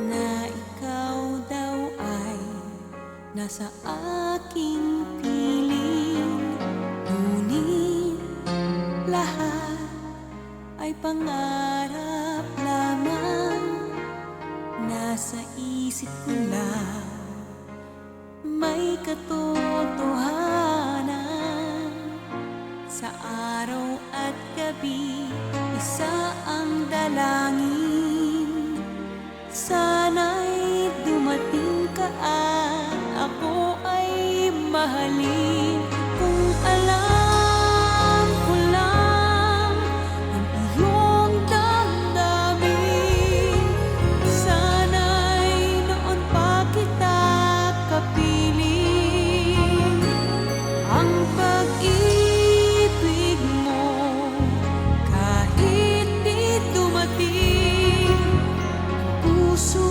na ikaw daw ay nasa aking piling. Ngunit lahat ay pangarap lamang, nasa isip ko lang may katotohanan. Sa araw at gabi, isa ang dalangin, sana'y dumating ka at ako ay mahalin. Kung alam ko lang ang iyong damdamin, sana'y noon pa kita kapiling. Ang pag-ibig mo kahit di dumating, puso